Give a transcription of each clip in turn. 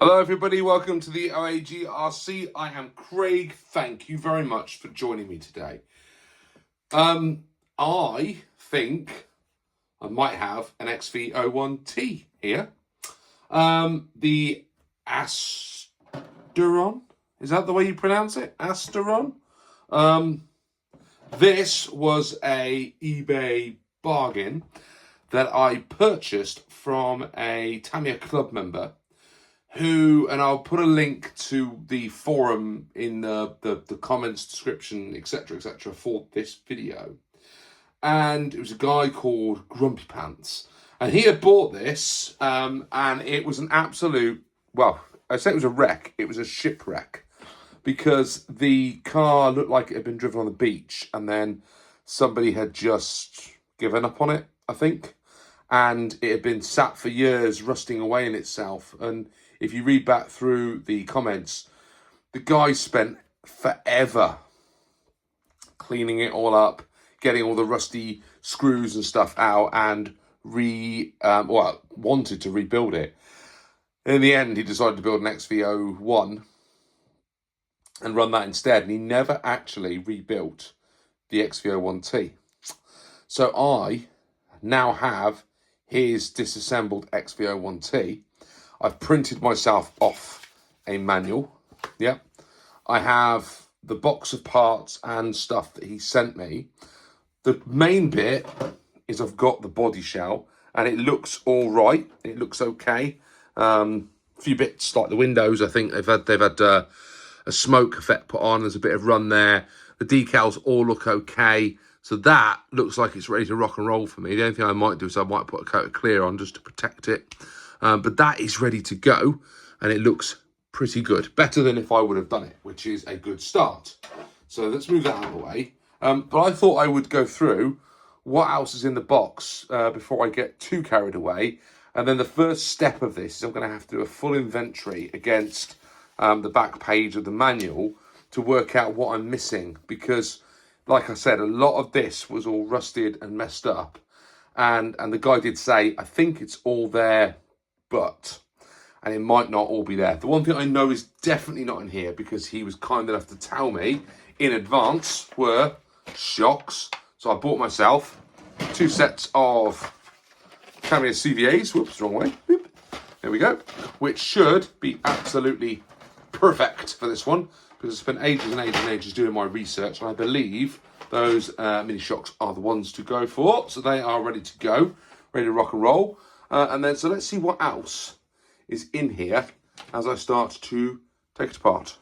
Hello everybody, welcome to the OAGRC. I am Craig. Thank you very much for joining me today. I think I might have an XV01T here. The Asteron, is that the way you pronounce it? Asteron? This was a eBay bargain that I purchased from a Tamiya club member and I'll put a link to the forum in the comments, description, etc., for this video. And it was a guy called Grumpy Pants. And he had bought this, and it was an absolute, well, I'd say it was a wreck. It was a shipwreck. Because the car looked like it had been driven on the beach, and then somebody had just given up on it, I think. And it had been sat for years, rusting away in itself. And if you read back through the comments, the guy spent forever cleaning it all up, getting all the rusty screws and stuff out, and wanted to rebuild it. In the end, he decided to build an XV01 and run that instead, and he never actually rebuilt the XV01T. So I now have his disassembled XV01T. I've printed myself off a manual. Yep. I have the box of parts and stuff that he sent me. The main bit is I've got the body shell, and it looks all right. It looks okay. A few bits like the windows, I think they've had a smoke effect put on. There's a bit of run there. The decals all look okay. So that looks like it's ready to rock and roll for me. The only thing I might do is I might put a coat of clear on just to protect it. But that is ready to go, and it looks pretty good. Better than if I would have done it, which is a good start. So let's move that out of the way. But I thought I would go through what else is in the box before I get too carried away. And then the first step of this is I'm going to have to do a full inventory against the back page of the manual to work out what I'm missing. Because, like I said, a lot of this was all rusted and messed up. And the guy did say, I think it's all there, and it might not all be there. The one thing I know is definitely not in here, because he was kind enough to tell me in advance, were shocks. So I bought myself 2 sets of Tamiya CVAs. Whoops, wrong way. Boop. There we go. Which should be absolutely perfect for this one, because I spent ages and ages and ages doing my research, and I believe those mini shocks are the ones to go for. So they are ready to go, ready to rock and roll. So let's see what else is in here as I start to take it apart.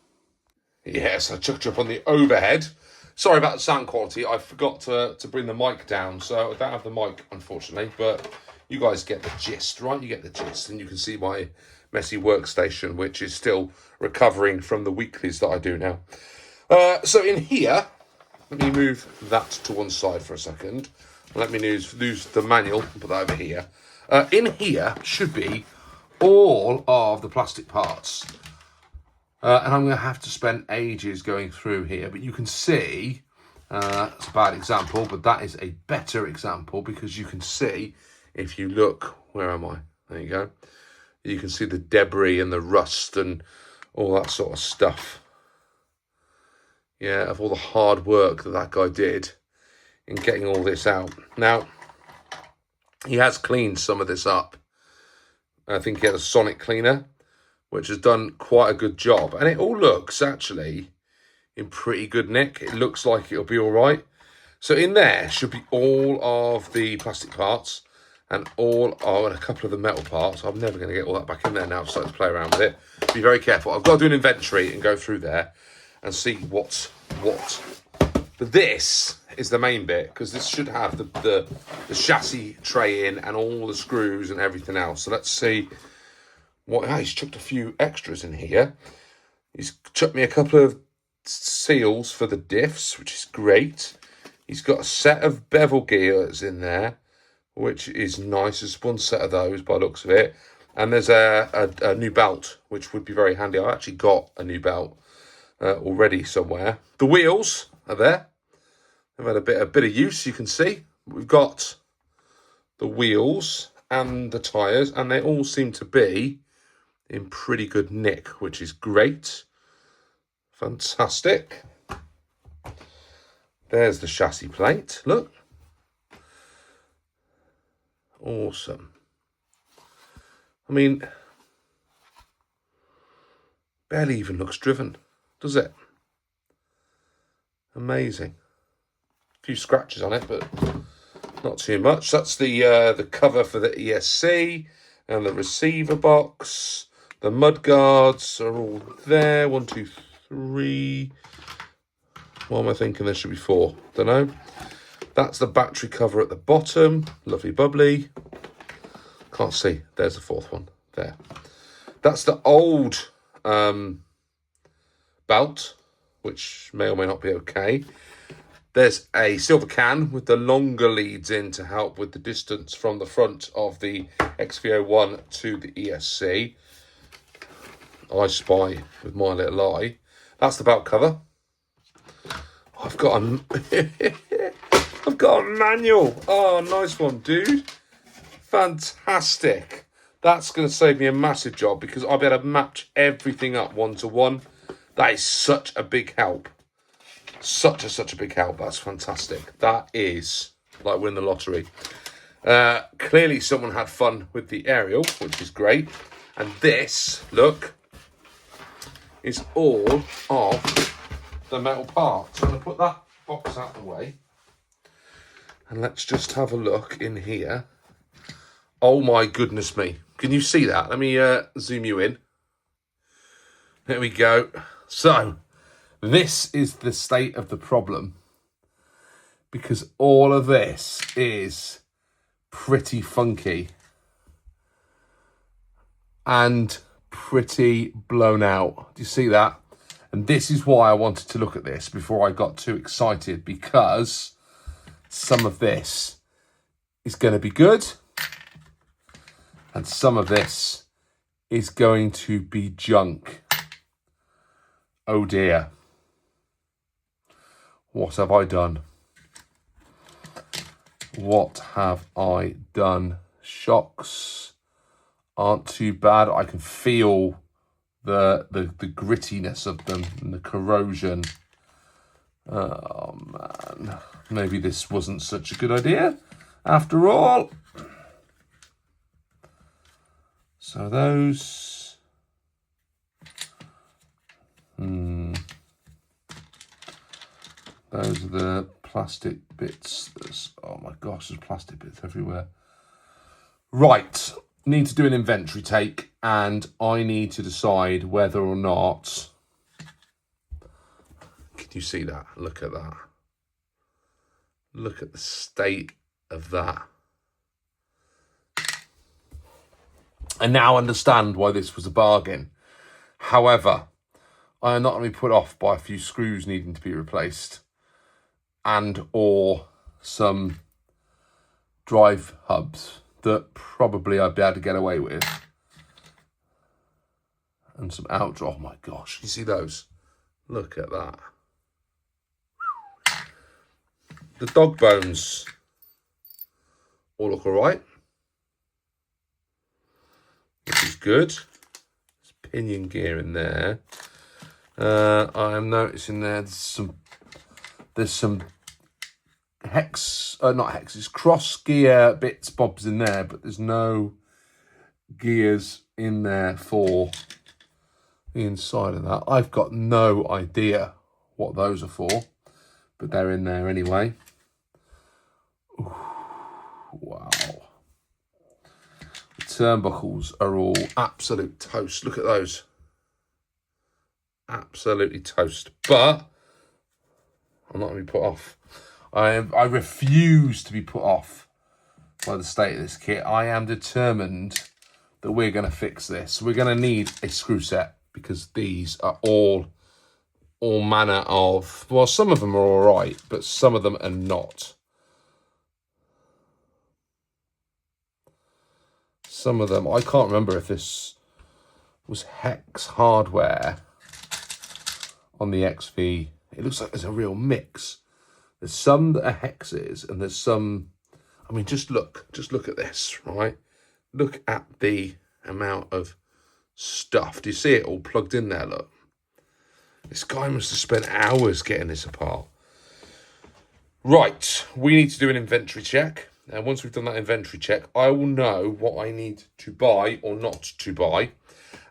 Yes, I chucked up on the overhead. Sorry about the sound quality. I forgot to bring the mic down, so I don't have the mic, unfortunately. But you guys get the gist, right? You get the gist, and you can see my messy workstation, which is still recovering from the weeklies that I do now. So in here, let me move that to one side for a second. Let me lose the manual and put that over here. In here should be all of the plastic parts. And I'm going to have to spend ages going through here. But you can see, it's a bad example, but that is a better example, because you can see, if you look, where am I? There you go. You can see the debris and the rust and all that sort of stuff. Yeah, of all the hard work that guy did in getting all this out. Now, he has cleaned some of this up. I think he had a sonic cleaner, which has done quite a good job. And it all looks actually in pretty good nick. It looks like it'll be all right. So in there should be all of the plastic parts and a couple of the metal parts. I'm never going to get all that back in there now. I've started to play around with it. Be very careful. I've got to do an inventory and go through there and see what's what. But this is the main bit, because this should have the chassis tray in and all the screws and everything else. So let's see what. He's chucked a few extras in here. He's chucked me a couple of seals for the diffs, which is great. He's got a set of bevel gears in there, which is nice. There's one set of those by the looks of it. And there's a new belt, which would be very handy. I actually got a new belt already somewhere. The wheels are there. They've had a bit of use, you can see. We've got the wheels and the tyres, and they all seem to be in pretty good nick, which is great. Fantastic. There's the chassis plate, look. Awesome. I mean, barely even looks driven, does it? Amazing. A few scratches on it, but not too much. That's the cover for the ESC and the receiver box. The mud guards are all there. 1, 2, 3. What am I thinking? There should be 4. Don't know. That's the battery cover at the bottom. Lovely bubbly. Can't see. There's the 4th one. There. That's the old belt, which may or may not be okay. There's a silver can with the longer leads in to help with the distance from the front of the XV01 to the ESC. I spy with my little eye. That's the belt cover. I've got a manual. Oh, nice one, dude. Fantastic. That's going to save me a massive job because I'll be able to match everything up 1-to-1. That is such a big help. Such a big help. That's fantastic. That is like winning the lottery. Clearly someone had fun with the aerial, which is great. And this, look, is all of the metal parts. I'm going to put that box out of the way. And let's just have a look in here. Oh my goodness me. Can you see that? Let me zoom you in. There we go. So, this is the state of the problem. Because all of this is pretty funky. And pretty blown out. Do you see that? And this is why I wanted to look at this before I got too excited. Because some of this is going to be good. And some of this is going to be junk. Oh dear. What have I done? What have I done? Shocks aren't too bad. I can feel the grittiness of them and the corrosion. Oh man. Maybe this wasn't such a good idea after all. So those, those are the plastic bits. Oh my gosh, there's plastic bits everywhere. Right, need to do an inventory take and I need to decide whether or not, can you see that? Look at that. Look at the state of that. I now understand why this was a bargain. However, I am not going to be put off by a few screws needing to be replaced and or some drive hubs that probably I'd be able to get away with. And some outdraw. Oh my gosh, you see those? Look at that. The dog bones all look all right. Which is good. There's pinion gear in there. I am noticing there's some not hexes, cross gear bits, bobs in there, but there's no gears in there for the inside of that. I've got no idea what those are for, but they're in there anyway. Ooh, wow. Turnbuckles are all absolute toast. Look at those. Absolutely toast. But I'm not going to be put off. I refuse to be put off by the state of this kit. I am determined that we're going to fix this. We're going to need a screw set because these are all manner of, well, some of them are all right, but some of them are not. Some of them, I can't remember if this was hex hardware on the XV. It looks like there's a real mix. There's some that are hexes and there's some, I mean, just look at this, right? Look at the amount of stuff. Do you see it all plugged in there? Look. This guy must have spent hours getting this apart. Right, we need to do an inventory check. And once we've done that inventory check, I will know what I need to buy or not to buy.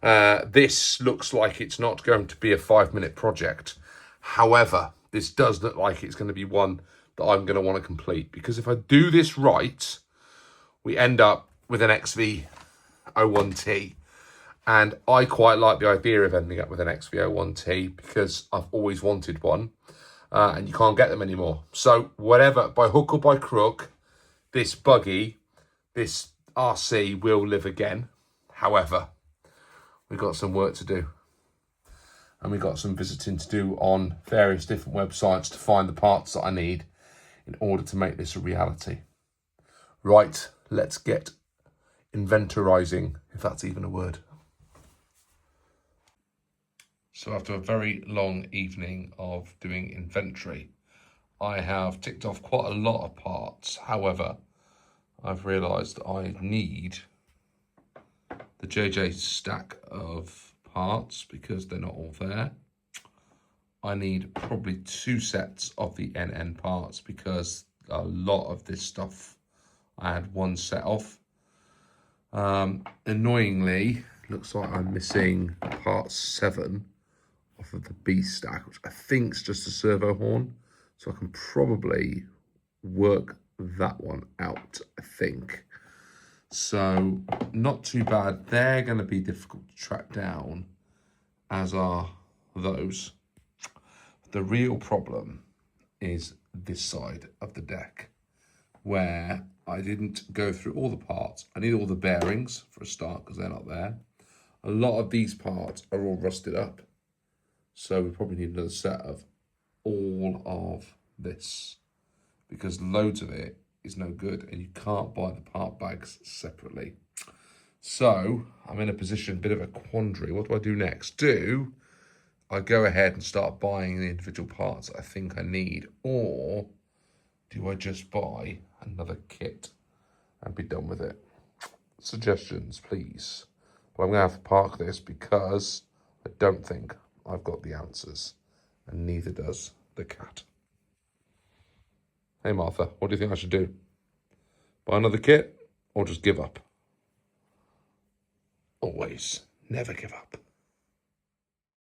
This looks like it's not going to be a 5-minute project. However, this does look like it's going to be one that I'm going to want to complete. Because if I do this right, we end up with an XV01T. And I quite like the idea of ending up with an XV01T because I've always wanted one. And you can't get them anymore. So whatever, by hook or by crook, this buggy, this RC will live again. However, we've got some work to do. And we've got some visiting to do on various different websites to find the parts that I need in order to make this a reality. Right, let's get inventorizing, if that's even a word. So after a very long evening of doing inventory, I have ticked off quite a lot of parts. However, I've realised that I need the JJ stack of parts because they're not all there. I need probably 2 sets of the NN parts because a lot of this stuff I had 1 set of. Annoyingly, looks like I'm missing part 7 off of the B stack, which I think is just a servo horn. So I can probably work that one out, I think. So not too bad. They're going to be difficult to track down, as are those. The real problem is this side of the deck, where I didn't go through all the parts. I need all the bearings for a start because they're not there. A lot of these parts are all rusted up. So we probably need another set of all of this because loads of it is no good and you can't buy the part bags separately. So I'm in a position, bit of a quandary. What do I do next? Do I go ahead and start buying the individual parts I think I need, or do I just buy another kit and be done with it? Suggestions, please. But I'm going to have to park this because I don't think I've got the answers, and neither does the cat. Hey Martha, what do you think I should do? Buy another kit or just give up? Always, never give up.